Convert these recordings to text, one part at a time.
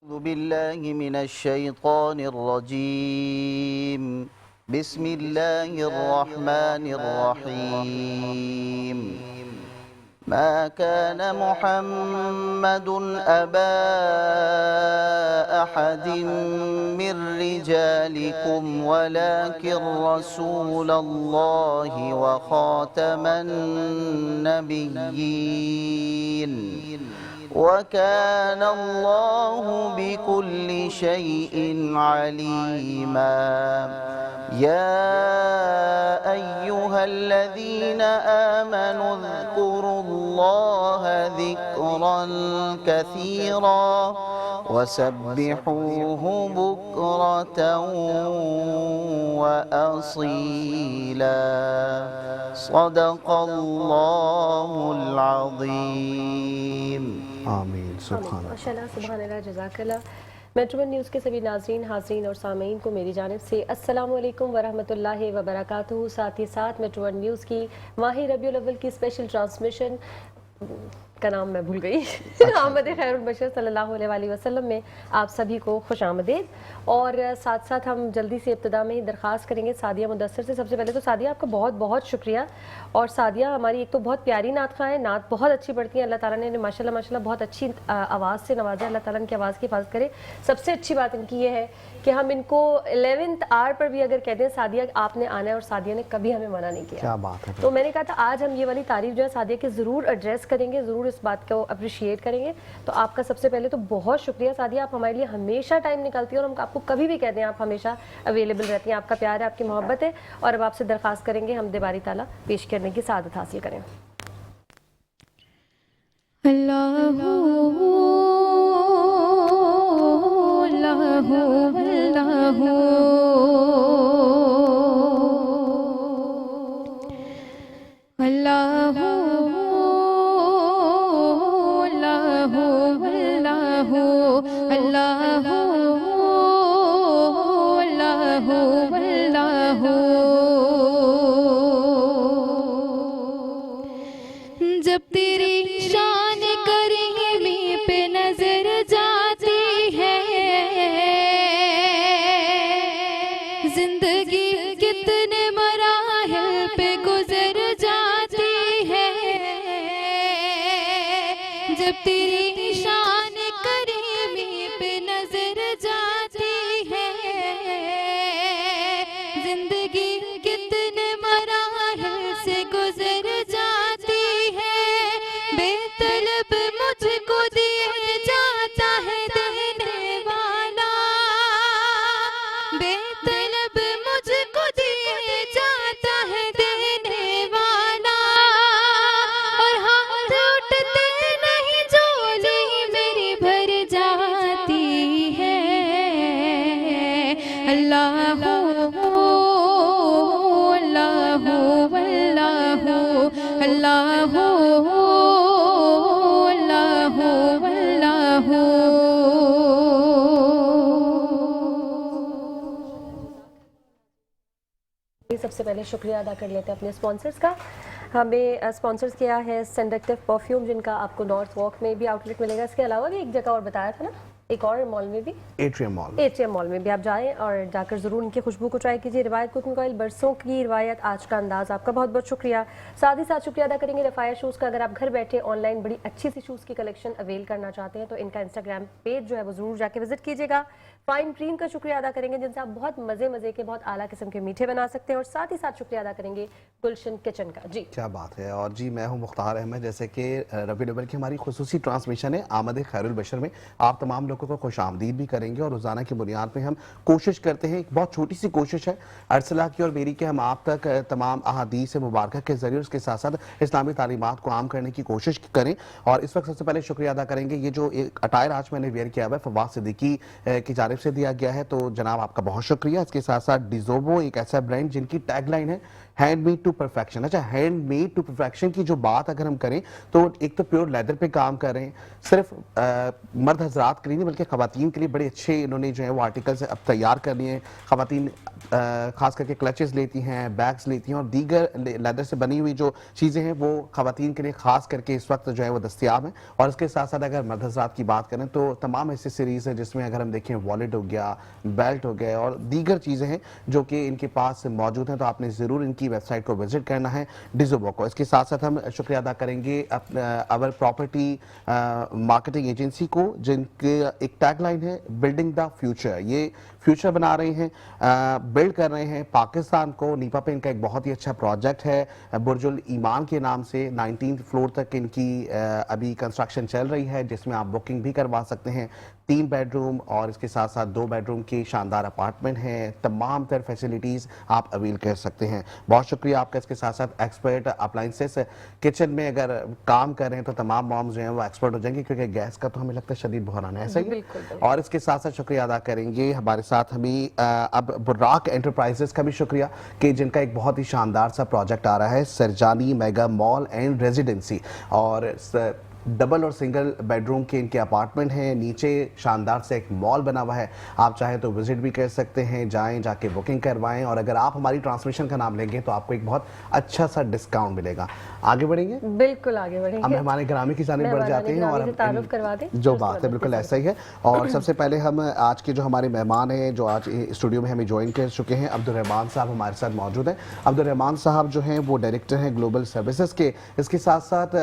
أعوذ بالله من الشيطان الرجيم بسم الله الرحمن الرحيم ما كان محمد أبا أحد من رجالكم ولكن رسول الله وخاتم النبيين وكان الله بكل شيء عليما يا أيها الذين آمنوا اذكروا الله ذكرا كثيرا وسبحوه بكرة وأصيلا صدق الله العظيم آمین سبحان اللہ ماشاء اللہ سبحان اللہ جزاک اللہ۔ میٹرو ون نیوز کے سبھی ناظرین حاضرین اور سامعین کو میری جانب سے السلام علیکم ورحمۃ اللہ وبرکاتہ۔ ساتھ ہی ساتھ میٹرو ون نیوز کی ماہ ربیع الاول کی اسپیشل ٹرانسمیشن کا نام میں بھول گئی آمد خیر البشر صلی اللہ علیہ وآلہ وسلم میں آپ سبھی کو خوش آمدید۔ اور ساتھ ساتھ ہم جلدی سے ابتدا میں ہی درخواست کریں گے سعدیہ مدثر سے۔ سب سے پہلے تو سعدیہ آپ کا بہت بہت شکریہ۔ اور سعدیہ ہماری ایک تو بہت پیاری نعت خواں ہے، نعت بہت اچھی پڑھتی ہیں، اللہ تعالیٰ نے ماشاء اللہ بہت اچھی آواز سے نوازا، اللہ تعالیٰ ان کی آواز کی حفاظت کرے۔ سب سے اچھی بات ان کی یہ ہے کہ ہم ان کو 11th آور پر بھی اگر کہتے ہیں سعدیہ آپ نے آنا ہے، اور سعدیہ نے کبھی ہمیں منع نہیں کیا۔ کیا بات ہے۔ تو میں نے کہا تھا آج ہم یہ والی تعریف جو ہے سعدیہ کی ضرور ایڈریس کریں گے، ضرور اس بات کو اپریشیٹ کریں گے۔ تو آپ کا سب سے پہلے تو بہت شکریہ سعدیہ، آپ ہمارے لیے ہمیشہ ٹائم نکالتی ہیں اور ہم آپ کو کبھی بھی کہتے ہیں آپ ہمیشہ اویلیبل رہتی ہیں۔ آپ کا پیار ہے، آپ کی محبت ہے، اور اب آپ سے درخواست کریں گے حمد باری تعالیٰ پیش کرنے کی سعادت حاصل کریں۔ اللہ اللہ اللہ اللہ اللہ اللہ جب تیری شان کریمی پہ نظر جاتی ہے، زندگی کتنے مراحل پہ گزر جاتی ہے، جب تیری شان کریمی پہ نظر جاتی ہے، زندگی کتنے مراحل سے گزر جاتی ہے، بے طلب مجھ کو دیے جاتا ہے دینے والا، بے طلب مجھ کو دیے جاتا ہے دینے والا، اور ہاتھ اٹھتے نہیں جھولی میری بھر جاتی ہے، اللہ اللہ اللہ اللہ سب سے پہلے شکریہ ادا کر لیتے ہیں اپنے اسپانسرز کا۔ ہمیں اسپانسرز کیا ہے سینڈکٹیو پرفیوم، جن کا آپ کو نارتھ واک میں بھی آؤٹ لیٹ ملے گا، اس کے علاوہ بھی ایک جگہ اور بتایا تھا نا، ایک اور مال میں بھی، ایٹریم مال میں بھی آپ جائیں اور جا کر ضرور ان کی خوشبو کو ٹرائی کیجیے۔ روایت کوکنگ آئل، برسوں کی روایت، آج کا انداز، آپ کا بہت بہت شکریہ۔ ساتھ ہی ساتھ شکریہ ادا کریں گے رفایا شوز کا۔ اگر آپ گھر بیٹھے آن لائن بڑی اچھی سی شوز کی کلیکشن اویل کرنا چاہتے ہیں تو ان کا انسٹاگرام پیج جو ہے وہ ضرور جا کے وزٹ کیجیے گا۔ فائن کریم کا شکریہ ادا کریں گے، جن سے آپ بہت مزے کے بہت اعلیٰ قسم کے میٹھے بنا سکتے ہیں، اور ساتھ ہی ساتھ شکریہ ادا کریں گے گلشن کچن کا۔ جی کیا بات ہے۔ اور جی میں ہوں مختار احمد۔ جیسے کہ ربیع الاول کی ہماری خصوصی ٹرانسمیشن ہے آمد خیر البشر میں آپ تمام لوگوں کو خوش آمدید بھی کریں گے، اور روزانہ کی بنیاد پہ ہم کوشش کرتے ہیں، ایک بہت چھوٹی سی کوشش ہے ارسلہ کی اور میری، کہ ہم آپ تک تمام احادیث مبارکہ کے ذریعے اس کے ساتھ ساتھ اسلامی تعلیمات کو عام کرنے کی کوشش کریں۔ اور اس وقت سب سے پہلے شکریہ ادا کریں گے، یہ جو ایک اٹائر آج میں نے ویئر کیا ہوا ہے فواد صدیقی کی جانب سے دیا گیا ہے، تو جناب آپ کا بہت شکریہ۔ اس کے ساتھ ساتھ ڈیزوبو ایک ایسا برانڈ جن کی ٹیگ لائن ہے ہینڈ میڈ ٹو پرفیکشن۔ اچھا، ہینڈ میڈ ٹو پرفیکشن کی جو بات اگر ہم کریں تو ایک تو پیور لیدر پہ کام کر رہے ہیں، صرف مرد حضرات کے لیے نہیں بلکہ خواتین کے لیے بڑے اچھے انہوں نے جو ہے وہ آرٹیکلز اب تیار کر لیے ہیں. خواتین خاص کر کے کلچز لیتی ہیں, بیگز لیتی ہیں, اور دیگر لیدر سے بنی ہوئی جو چیزیں ہیں وہ خواتین کے لیے خاص کر کے اس وقت جو ہے وہ دستیاب ہیں. اور اس کے ساتھ ساتھ اگر مرد حضرات کی بات کریں تو تمام ایسی سیریز ہیں جس میں اگر ہم دیکھیں والیٹ ہو گیا, بیلٹ ہو گیا اور دیگر چیزیں ہیں جو کہ ان کے پاس موجود ہیں. تو آپ نے ضرور ان کی ویب سائٹ کو وزٹ کرنا ہے ڈیزوبو کو. اس کے ساتھ ساتھ ہم شکریہ ادا کریں گے اور پراپرٹی مارکیٹنگ ایجنسی کو, جن کے ایک ٹیگ لائن ہے بلڈنگ دا فیوچر. یہ فیوچر بنا رہے ہیں, بلڈ کر رہے ہیں پاکستان کو. نیپا پہ ان کا ایک بہت ہی اچھا پروجیکٹ ہے برج الایمان کے نام سے. 19 فلور تک ان کی ابھی کنسٹرکشن چل رہی ہے, جس میں آپ بکنگ بھی کروا سکتے ہیں. 3 بیڈ روم اور اس کے ساتھ ساتھ 2 بیڈ روم کی شاندار اپارٹمنٹ ہیں. تمام تر فیسلٹیز آپ اویل کر سکتے ہیں. بہت شکریہ آپ کا. اس کے ساتھ ساتھ ایکسپرٹ اپلائنسز, کچن میں اگر کام کر رہے ہیں تو تمام مامز جو ہیں وہ ایکسپرٹ ہو جائیں گے, کیونکہ گیس کا تو ہمیں لگتا ہے شدید بحران ہے, ایسا ہی. اور اس کے ساتھ ساتھ شکریہ ادا کریں گے ہمارے ساتھ ہمیں اب براک انٹرپرائزز کا بھی شکریہ, کہ جن کا ایک بہت ہی شاندار سا پروجیکٹ آ رہا ہے, Surjani mega mall and residency. اور ڈبل اور سنگل بیڈ روم کے ان کے اپارٹمنٹ ہیں, نیچے شاندار سے ایک مال بنا ہوا ہے. آپ چاہیں تو وزٹ بھی کر سکتے ہیں, جائیں جا کے بکنگ کروائیں. اور اگر آپ ہماری ٹرانسمیشن کا نام لیں گے تو آپ کو ایک بہت اچھا سا ڈسکاؤنٹ ملے گا. آگے بڑھیں گے, بالکل آگے بڑھیں گے. ہم ہمارے گرامی کی جانب بڑھ جاتے ہیں اور تعارف کروا دیں. جو بات ہے بالکل ایسا ہی ہے. اور سب سے پہلے ہم آج کے جو ہمارے مہمان ہیں جو آج اسٹوڈیو میں ہمیں جوائن کر چکے ہیں, عبدالرحمان صاحب ہمارے ساتھ موجود ہیں. عبدالرحمان صاحب جو ہیں وہ ڈائریکٹر ہیں گلوبل سروسز کے. اس کے ساتھ ساتھ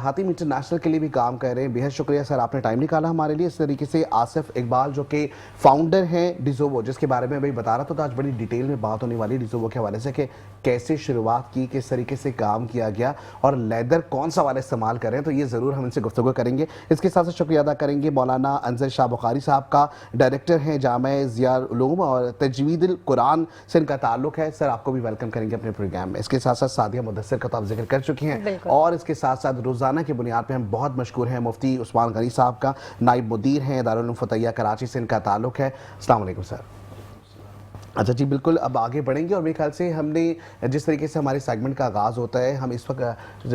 حاتم انٹرنیشنل کے لیے بھی کام کر رہے ہیں. بہت شکریہ سر, آپ نے ٹائم نکالا ہمارے لیے. اس طریقے سے آصف اقبال جو کہ فاؤنڈر ہیں ڈیزوبو, جس کے بارے میں ابھی بتا رہا تھا, تو آج بڑی ڈیٹیل میں بات ہونے والی ڈیزوبو کے حوالے سے کہ کیسے شروعات کی, کس طریقے سے کام کیا گیا اور لیدر کون سا والا استعمال کر رہے ہیں. تو یہ ضرور ہم ان سے گفتگو کریں گے. اس کے ساتھ شکریہ ادا کریں گے مولانا انظر شاہ بخاری صاحب کا, ڈائریکٹر ہیں جامعہ ضیاء العلوم اور تجوید القرآن سے ان کا تعلق ہے. سر آپ کو بھی ویلکم کریں گے اپنے پروگرام میں. اس کے ساتھ ساتھ سعدیہ مدثر کا تو آپ ذکر کر چکی ہیں, اور اس کے ساتھ ساتھ روزانہ کی بنیاد پہ ہم بہت مشکور ہیں مفتی عثمان غنی صاحب کا, نائب مدیر ہیں دارالعلوم فتحیہ کراچی سے ان کا تعلق ہے. السلام علیکم سر. اچھا جی بالکل, اب آگے بڑھیں گے. اور میرے خیال سے ہم نے جس طریقے سے ہمارے سیگمنٹ کا آغاز ہوتا ہے, ہم اس وقت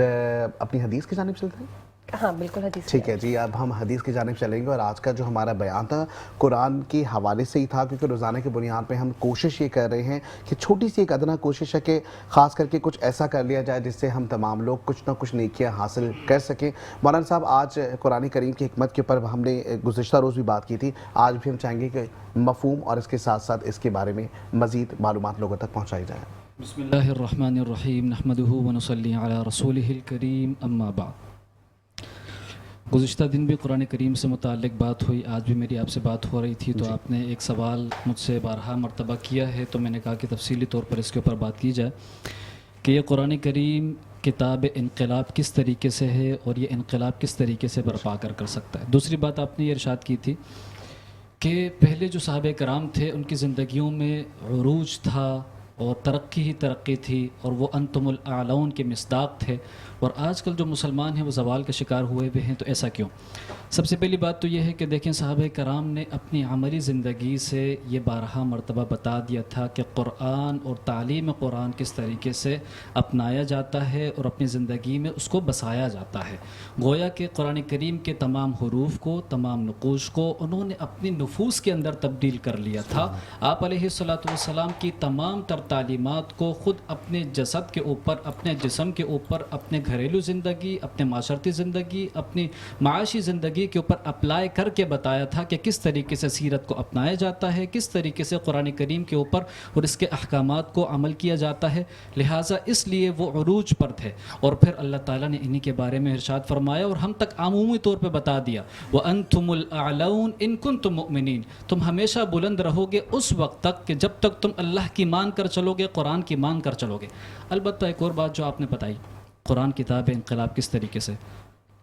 اپنی حدیث کی جانب چلتے ہیں. ہاں بالکل حدیث. ٹھیک ہے جی, اب ہم حدیث کی جانب چلیں گے. اور آج کا جو ہمارا بیان تھا قرآن کے حوالے سے ہی تھا, کیونکہ روزانہ کی بنیاد پہ ہم کوشش یہ کر رہے ہیں کہ چھوٹی سی ایک ادنا کوشش ہے کہ خاص کر کے کچھ ایسا کر لیا جائے جس سے ہم تمام لوگ کچھ نہ کچھ نیکیاں حاصل کر سکیں. مولانا صاحب, آج قرآن کریم کی حکمت کے اوپر ہم نے گزشتہ روز بھی بات کی تھی, آج بھی ہم چاہیں گے کہ مفہوم اور اس کے ساتھ ساتھ اس کے بارے میں مزید معلومات لوگوں تک پہنچائی جائیں. بسم اللہ الرحمن الرحیم, نحمدہ ونصلی علی رسولہ الکریم, اما بعد. گزشتہ دن بھی قرآن کریم سے متعلق بات ہوئی, آج بھی میری آپ سے بات ہو رہی تھی, تو آپ نے ایک سوال مجھ سے بارہا مرتبہ کیا ہے, تو میں نے کہا کہ تفصیلی طور پر اس کے اوپر بات کی جائے کہ یہ قرآن کریم کتاب انقلاب کس طریقے سے ہے اور یہ انقلاب کس طریقے سے برپا کر سکتا ہے. دوسری بات آپ نے یہ ارشاد کی تھی کہ پہلے جو صحابہ کرام تھے ان کی زندگیوں میں عروج تھا اور ترقی ہی ترقی تھی, اور وہ انتم الاعلون کے مصداق تھے, اور آج کل جو مسلمان ہیں وہ زوال کا شکار ہوئے ہوئے ہیں. تو ایسا کیوں؟ سب سے پہلی بات تو یہ ہے کہ دیکھیں صحابہ کرام نے اپنی عملی زندگی سے یہ بارہا مرتبہ بتا دیا تھا کہ قرآن اور تعلیم قرآن کس طریقے سے اپنایا جاتا ہے اور اپنی زندگی میں اس کو بسایا جاتا ہے. گویا کہ قرآن کریم کے تمام حروف کو, تمام نقوش کو انہوں نے اپنی نفوس کے اندر تبدیل کر لیا تھا. آپ علیہ الصلوۃ والسلام کی تمام تر تعلیمات کو خود اپنے جسد کے اوپر, اپنے جسم کے اوپر, اپنے گھریلو زندگی, اپنے معاشرتی زندگی, اپنی معاشی زندگی کے اوپر اپلائی کر کے بتایا تھا کہ کس طریقے سے سیرت کو اپنایا جاتا ہے, کس طریقے سے قرآن کریم کے اوپر اور اس کے احکامات کو عمل کیا جاتا ہے. لہٰذا اس لیے وہ عروج پر تھے, اور پھر اللہ تعالیٰ نے انہی کے بارے میں ارشاد فرمایا اور ہم تک عمومی طور پہ بتا دیا, وَأَنْتُمُ الْأَعْلَوْنَ إِن كُنْتُم مُؤْمِنِينَ, تم ہمیشہ بلند رہو گے اس وقت تک کہ جب تک تم اللہ کی مان کر چلو گے, قرآن کی مان کر چلو گے. البتہ ایک اور بات جو آپ نے بتائی, قرآن کتاب انقلاب کس طریقے سے.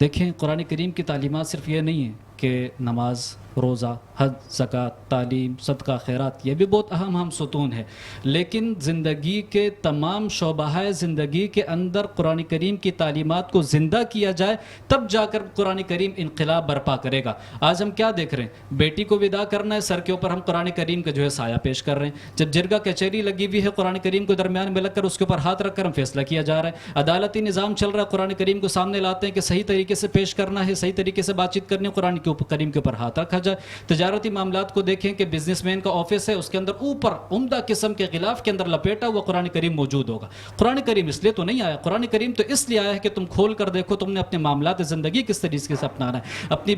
دیکھیں قرآن کریم کی تعلیمات صرف یہ نہیں ہے کہ نماز, روزہ, حج, زکوٰۃ, تعلیم, صدقہ, خیرات, یہ بھی بہت اہم ستون ہے, لیکن زندگی کے تمام شعبہ زندگی کے اندر قرآن کریم کی تعلیمات کو زندہ کیا جائے, تب جا کر قرآن کریم انقلاب برپا کرے گا. آج ہم کیا دیکھ رہے ہیں, بیٹی کو ودا کرنا ہے, سر کے اوپر ہم قرآن کریم کا جو ہے سایہ پیش کر رہے ہیں. جب جرگہ کچہری لگی ہوئی ہے, قرآن کریم کو درمیان میں لگ کر اس کے اوپر ہاتھ رکھ کر ہم فیصلہ کیا جا رہا ہے. عدالتی نظام چل رہا ہے, قرآن کریم کو سامنے لاتے ہیں کہ صحیح طریقے سے پیش کرنا ہے, صحیح طریقے سے بات چیت کرنی ہے, قرآن के करीम के ऊपर हाथ रखा जाए। तजारती मामलात को देखें कि बिजनेसमैन का ऑफिस है, उसके अंदर ऊपर उम्दा किस्म के गिलाफ के अंदर लपेटा हुआ कुरान करीम मौजूद होगा। कुरान करीम इसलिए तो नहीं आया, कुरान करीम तो इसलिए आया है कि तुम खोल कर देखो तुमने अपने मामलात ज़िंदगी किस तरीके से अपनाना है, अपनी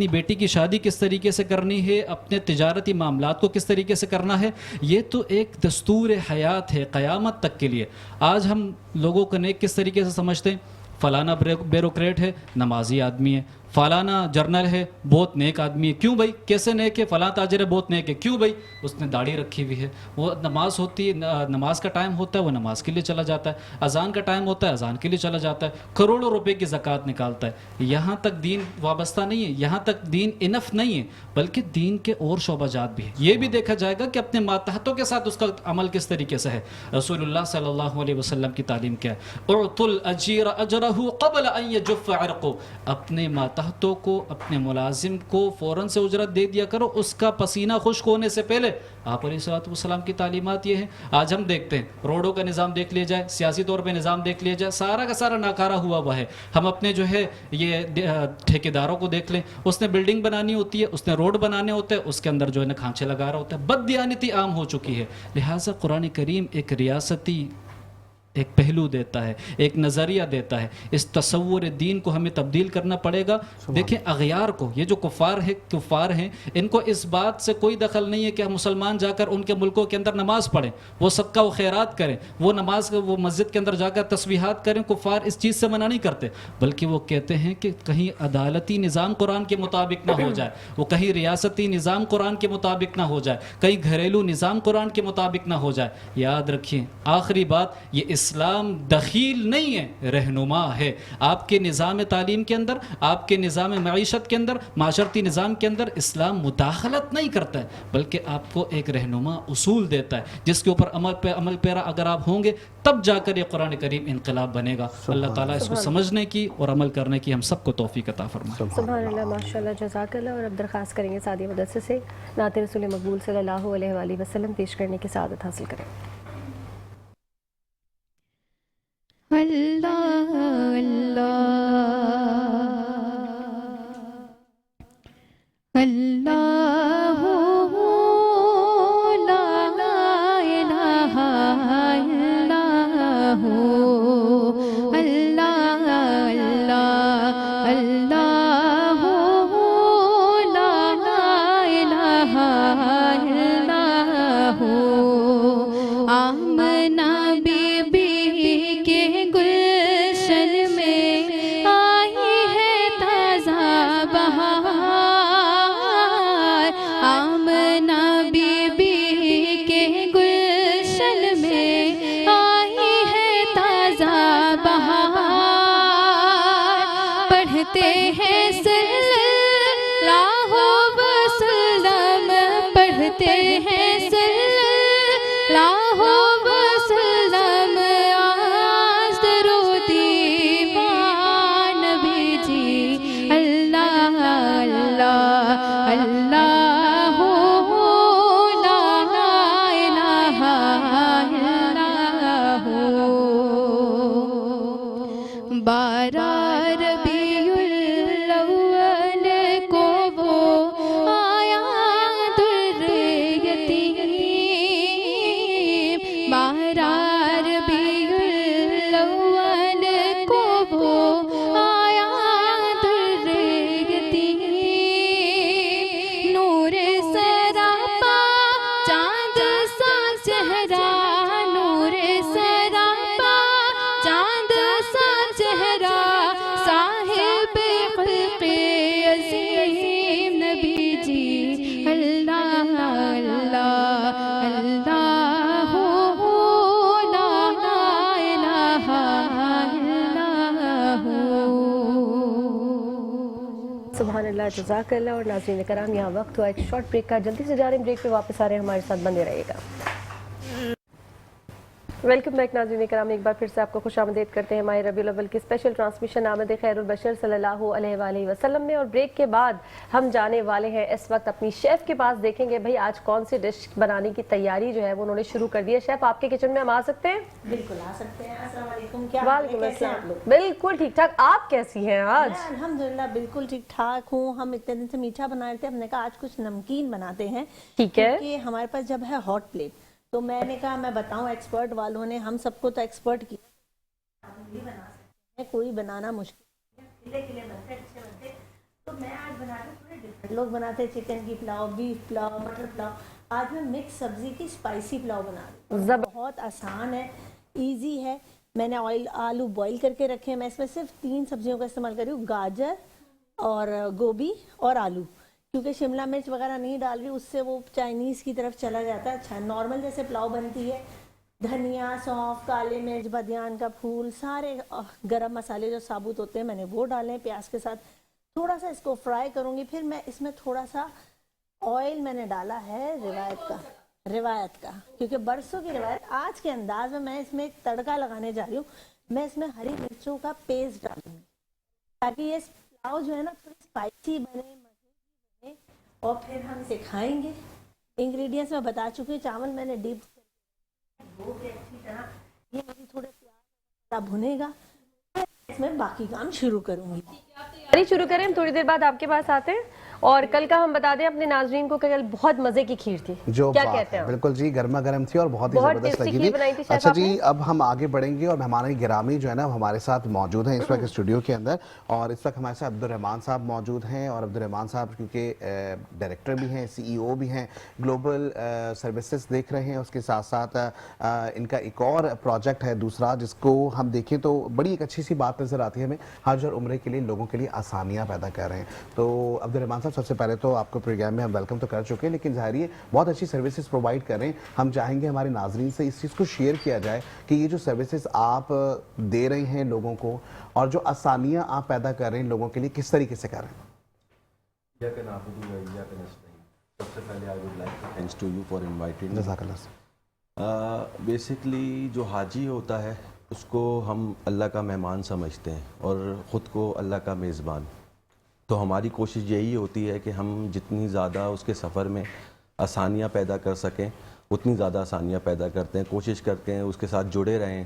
बेटी की शादी किस तरीके से करनी है, अपने तिजारती मामलात को किस तरीके से करना है। ये तो एक दस्तूर हयात है क़यामत तक के लिए। आज हम लोगों को नेक किस तरीके से समझते हैं, फलाना ब्यूरोक्रेट है, नमाजी आदमी है, फलाना जर्नल है, बहुत नेक आदमी है। क्यों भाई, कैसे नेक है? फलां ताजर है, बहुत नेक है। क्यों भाई? उसने दाढ़ी रखी हुई है। वो नमाज होती है, नमाज का टाइम होता है वो नमाज के लिए चला जाता है, अजान का टाइम होता है अजान के लिए चला जाता है, करोड़ों रुपए की ज़कात निकालता है। यहाँ तक दीन वाबस्ता नहीं है, यहाँ तक दीन इनफ नहीं है, बल्कि दीन के और शोबाजात भी है। ये भी देखा जाएगा कि अपने मातहतों के साथ उसका अमल किस तरीके से है। रसूलुल्लाह सल्लल्लाहु अलैहि वसल्लम की तालीम क्या है? उतुल अजीर अजरहु क़ब्ल अन यजुफ़ अरक़ु, अपने मातहतों को, अपने मुलाजिम को फ़ौरन से उजरत दे दिया करो, उसका पसीना खुश्क होने से पहले। आप अलैहिस्सलाम की तालीमात ये है। आज हम देखते हैं रोडों का निज़ाम देख लिया जाए, सियासी तौर पे निज़ाम देख लिया जाए, सारा का सारा नाकारा हुआ हुआ है। हम अपने जो है ये ठेकेदारों को देख लें, उसने बिल्डिंग बनानी होती है, उसने रोड बनाने होते हैं, उसके अंदर जो है ना खांचे लगा रहा होता है। बददियानती आम हो चुकी है। लिहाजा कुरान करीम एक रियासती एक पहलू देता है, एक नज़रिया देता है। इस तसव्वुर दीन को हमें तब्दील करना पड़ेगा। देखें अग़यार को, ये जो कुफ़ार हैं, इनको इस बात से कोई दखल नहीं है कि हम मुसलमान जाकर उनके मुल्कों के अंदर नमाज़ पढ़ें, वो सदका व खैरात करें, वो नमाज वो मस्जिद के अंदर जाकर तस्बीहात करें। कुफ़ार इस चीज़ से मना नहीं करते, बल्कि वो कहते हैं कि कहीं अदालती निज़ाम कुरान के मुताबिक ना हो जाए, वो कहीं रियासती निज़ाम कुरान के मुताबिक ना हो जाए, कहीं घरेलू निज़ाम कुरान के मुताबिक ना हो जाए। याद रखिए आखिरी बात, ये इस्लाम दखील नहीं है, रहनुमा है। आपके निज़ाम तालीम के अंदर, आपके निज़ाम मईशत के अंदर, माशरती निज़ाम के अंदर इस्लाम मुदाखलत नहीं करता है, बल्कि आपको एक रहनुमा उसूल देता है, जिसके ऊपर अमल पैरा अगर आप होंगे तब जाकर ये कुरान करीम इनकलाब बनेगा। अल्लाह ताला इसको समझने की और अमल करने की हम सबको तौफीक अता फरमाए। सुभान अल्लाह, माशाअल्लाह, जज़ाकल्लाह। और अब दरख्वास्त करेंगे सादी मदरसे से नात रसूल मकबूल सल्लल्लाहु अलैहि वसल्लम पेश करने की सआदत हासिल करें। अल्लाह अल्लाह अल्लाह ला इलाहा इल्लल्लाह अल्लाह अल्लाह अल्लाह ला इलाहा इल्लल्लाह। आमना बीबी के गुलशन में आई है ताज़ा बहार। आमना बीबी के गुलशन में आई है ताज़ा बहार। पढ़ते हैं सल्लल्लाहु वसल्लम, पढ़ते हैं सल्लल्लाहु वसल्लम, आज दरूदी नबी जी। अल्लाह अल्लाह अल्लाह ला इलाहा इल्लल्लाह। 12 रबीउल अव्वल को वो आया दुर्रे यतीम। 12 रबीउल अव्वल को वो आया दुर्रे यतीम। नूर सरापा चांद सा चेहरा, नूर सरापा चांद सा चेहरा, साहिब ख़ुल्क़े अज़ीम नबी जी। अल्लाह अल्लाह अल्लाह ला इलाहा इल्लल्लाह। सुभान अल्लाह, जज़ाकल्लाह। और नाज़रीन कराम, यहाँ वक्त हुआ एक शॉर्ट ब्रेक का, जल्दी से जा रहे हैं ब्रेक पे, वापस आ रहे हैं, हमारे साथ बने रहिएगा। वेलकम बैक नाज़रीन कराम, एक बार फिर से आपको खुशामदीद करते हैं माह रबीउल अव्वल की स्पेशल ट्रांसमिशन आमद खैरुल बशर सल्लल्लाहु अलैहि वसल्लम में। और ब्रेक के बाद हम जाने वाले हैं इस वक्त अपनी शेफ़ के पास, देखेंगे भाई आज कौन सी डिश बनाने की तैयारी जो है वो उन्होंने शुरू कर दी है। शेफ़ आपके किचन में हम आ सकते हैं? बिल्कुल आ सकते हैं। अस्सलाम वालेकुम, क्या वालेकुम कैसे हैं आप अस्सलाम। लोग? बिल्कुल ठीक ठाक, आप कैसी हैं आज? मैं अल्हम्दुलिल्लाह बिल्कुल ठीक ठाक हूँ। हम इतने दिन से मीठा बना रहे थे, हमने कहा आज कुछ नमकीन बनाते हैं, ठीक है। क्योंकि हमारे पास जब है हॉट प्लेट, तो मैंने कहा मैं बताऊं, एक्सपर्ट वालों ने हम सबको तो एक्सपर्ट किया, भी बना सकते हैं, कोई बनाना मुश्किल है, खिले खिले बनते अच्छे बनते। तो मैं आज बना रही हूँ थोड़े डिफरेंट। लोग बनाते हैं चिकन की पुलाव, बीफ पुलाव, मटर पुलाव, आज मैं मिक्स सब्जी की स्पाइसी पुलाव बना रही हूँ। बहुत आसान है, ईजी है। मैंने आलू बॉईल करके रखे हैं। मैं इसमें सिर्फ 3 सब्जियों का इस्तेमाल कर रही हूँ, गाजर और गोभी और आलू, क्योंकि शिमला मिर्च वगैरह नहीं डाल रही, उससे वो चाइनीज़ की तरफ चला जाता है। अच्छा, नॉर्मल जैसे पुलाव बनती है, धनिया, सौंफ, काले मिर्च, बदियान का फूल, सारे गरम मसाले जो साबुत होते हैं मैंने वो डाले प्याज के साथ। थोड़ा सा इसको फ्राई करूँगी, फिर मैं इसमें थोड़ा सा ऑयल मैंने डाला है रिवायत का, क्योंकि बरसों की रिवायत। आज के अंदाज में मैं इसमें एक तड़का लगाने जा रही हूँ। मैं इसमें हरी मिर्चों का पेस्ट डालूंगी, ताकि ये पुलाव जो है ना थोड़ी स्पाइसी बने और फिर हम इसे खाएंगे। इंग्रेडिएंट्स मैं बता चुकी हूँ। चावल मैंने डीप धो के अच्छी तरह, ये मेरी थोड़े प्याज भुनेगा, इसमें बाकी काम शुरू करूँगी। तैयारी शुरू करें, हम थोड़ी देर बाद आपके पास आते हैं। और कल का हम बता दें अपने नाजरीन को कि कल बहुत मजे की खीर थी, जो क्या कहते हैं? बिल्कुल जी, गर्मा गर्म थी और बहुत ही जबरदस्त लगी थी। अच्छा जी, अब हम आगे बढ़ेंगे और मेहमान गिरामी जो है ना हमारे साथ मौजूद हैं इस वक्त स्टूडियो के अंदर। और इस वक्त हमारे साथ अब्दुर्रहमान साहब मौजूद हैं। और अब्दुर्रहमान साहब क्योंकि डायरेक्टर भी हैं, CEO भी हैं, ग्लोबल सर्विसेज देख रहे हैं, उसके साथ साथ इनका एक और प्रोजेक्ट है दूसरा, जिसको हम देखें तो बड़ी एक अच्छी सी बात नज़र आती है हमें, हज और उम्रे के लिए लोगों के लिए आसानियाँ पैदा कर रहे हैं। तो अब्दुर्रहमान साहब, सबसे पहले तो आपको प्रोग्राम में हम वेलकम तो कर चुके हैं, लेकिन ज़ाहिर है बहुत अच्छी सर्विसेज प्रोवाइड कर रहे हैं। हम चाहेंगे हमारे नाजरीन से इस चीज़ को शेयर किया जाए कि ये जो सर्विसेज आप दे रहे हैं लोगों को और जो आसानियाँ आप पैदा कर रहे हैं लोगों के लिए, किस तरीके से कर रहे हैं? सबसे पहले I would like to thanks to you for inviting. जज़ाकल्लाह। बेसिकली जो हाजी होता है उसको हम अल्लाह का मेहमान समझते हैं और ख़ुद को अल्लाह का मेज़बान। तो हमारी कोशिश यही होती है कि हम जितनी ज़्यादा उसके सफ़र में आसानियाँ पैदा कर सकें उतनी ज़्यादा आसानियाँ पैदा करते हैं। कोशिश करते हैं उसके साथ जुड़े रहें।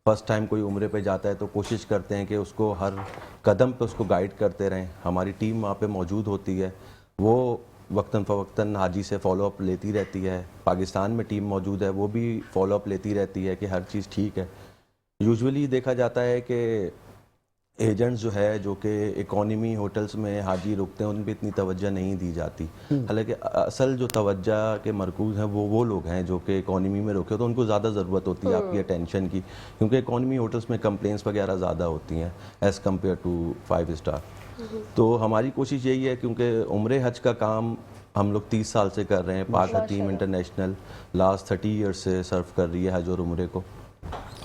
फ़र्स्ट टाइम कोई उम्रे पे जाता है तो कोशिश करते हैं कि उसको हर कदम पे उसको गाइड करते रहें। हमारी टीम वहाँ पे मौजूद होती है, वो वक्तन फ़वक्तन हाजी से फॉलो अप लेती रहती है। पाकिस्तान में टीम मौजूद है, वो भी फॉलो अप लेती रहती है कि हर चीज़ ठीक है। यूजुअली देखा जाता है कि एजेंट्स जो है जो कि इकोनॉमी होटल्स में हाजी रुकते हैं उन पर इतनी तवज्जो नहीं दी जाती। हालांकि असल जो तवज्जो के मरकूज़ हैं वो लोग हैं जो कि इकोनॉमी में रुके, तो उनको ज़्यादा ज़रूरत होती है आपकी अटेंशन की, क्योंकि इकोनॉमी होटल्स में कंप्लेंट्स वगैरह ज़्यादा होती हैं एज़ कम्पेयर टू 5 स्टार। तो हमारी कोशिश यही है, क्योंकि उम्रे हज का काम हम लोग 30 साल से कर रहे हैं। पाक हकीम इंटरनेशनल लास्ट 30 ईयर्स से सर्व कर रही है हज और उम्रे को।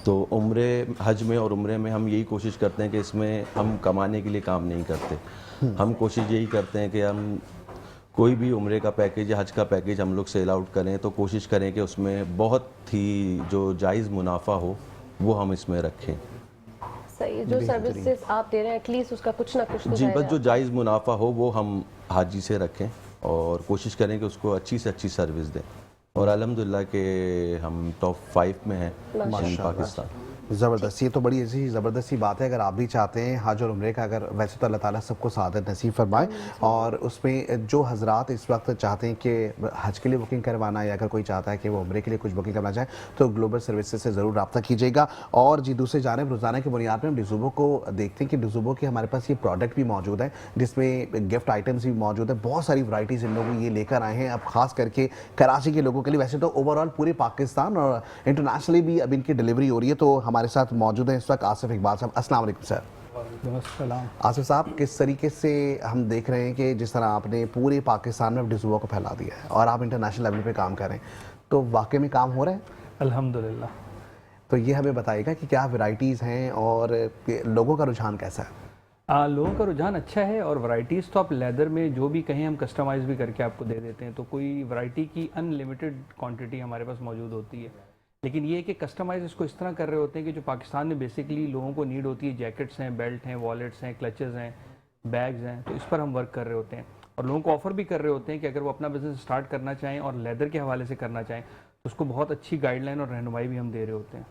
तो उम्रे हज में और उम्रे में हम यही कोशिश करते हैं कि इसमें हम कमाने के लिए काम नहीं करते। हम कोशिश यही करते हैं कि हम कोई भी उम्रे का पैकेज या हज का पैकेज हम लोग सेल आउट करें तो कोशिश करें कि उसमें बहुत ही जो जायज़ मुनाफा हो वो हम इसमें रखें। सही, जो सर्विसेज आप दे रहे हैं एटलीस्ट उसका कुछ ना कुछ तो जी, बस जो जायज़ मुनाफा हो वो हम हाजी से रखें और कोशिश करें कि उसको अच्छी से अच्छी सर्विस दें। और अल्हम्दुलिल्लाह के हम टॉप 5 में हैं इन पाकिस्तान। ज़बरदस्त, ये तो बड़ी ऐसी ज़बरदस्त बात है। अगर आप भी चाहते हैं हज और उम्रे का, अगर वैसे तो अल्लाह ताला सबको सआदत नसीब फरमाए, और उसमें जो हजरात इस वक्त चाहते हैं कि हज के लिए बुकिंग करवाना या अगर कोई चाहता है कि वो उम्रे के लिए कुछ बुकिंग करना चाहे तो ग्लोबल सर्विसेज से ज़रूर रब्ता कीजिएगा। और जी दूसरी जानिब रोज़ाना की बुनियाद पर हम डिज़ूबो को देखते हैं कि डिज़ूबो के हमारे पास ये प्रोडक्ट भी मौजूद है जिसमें गिफ्ट आइटम्स भी मौजूद है। बहुत सारी वराइटीज़ इन लोगों ये लेकर आए हैं अब ख़ास करके कराची के लोगों के लिए। वैसे तो ओवरऑल पूरे पाकिस्तान और इंटरनेशनली भी अब इनकी डिलीवरी हो रही है। तो हमारे साथ मौजूद हैं इस वक्त आसिफ इकबाल साहब। अस्सलाम वालेकुम सर। आसिफ साहब, किस तरीके से हम देख रहे हैं कि जिस तरह आपने पूरे पाकिस्तान में डिज़ूबो को फैला दिया है और आप इंटरनेशनल लेवल पे काम कर रहे हैं, तो वाकई में काम हो रहा है? अल्हम्दुलिल्लाह। तो ये हमें बताइएगा कि क्या वैरायटीज़ हैं और लोगों का रुझान कैसा है? लोगों का रुझान अच्छा है और वैरायटीज़ तो आप लेदर में जो भी कहें हम कस्टमाइज़ भी करके आपको दे देते हैं। तो कोई वैरायटी की अनलिमिटेड क्वांटिटी हमारे पास मौजूद होती है। لیکن یہ کہ کسٹمائز اس کو اس طرح کر رہے ہوتے ہیں کہ جو پاکستان میں بیسکلی لوگوں کو نیڈ ہوتی ہے، جیکٹس ہیں، بیلٹ ہیں، والیٹس ہیں، کلچز ہیں، بیگز ہیں، تو اس پر ہم ورک کر رہے ہوتے ہیں اور لوگوں کو آفر بھی کر رہے ہوتے ہیں کہ اگر وہ اپنا بزنس اسٹارٹ کرنا چاہیں اور لیدر کے حوالے سے کرنا چاہیں تو اس کو بہت اچھی گائیڈ لائن اور رہنمائی بھی ہم دے رہے ہوتے ہیں.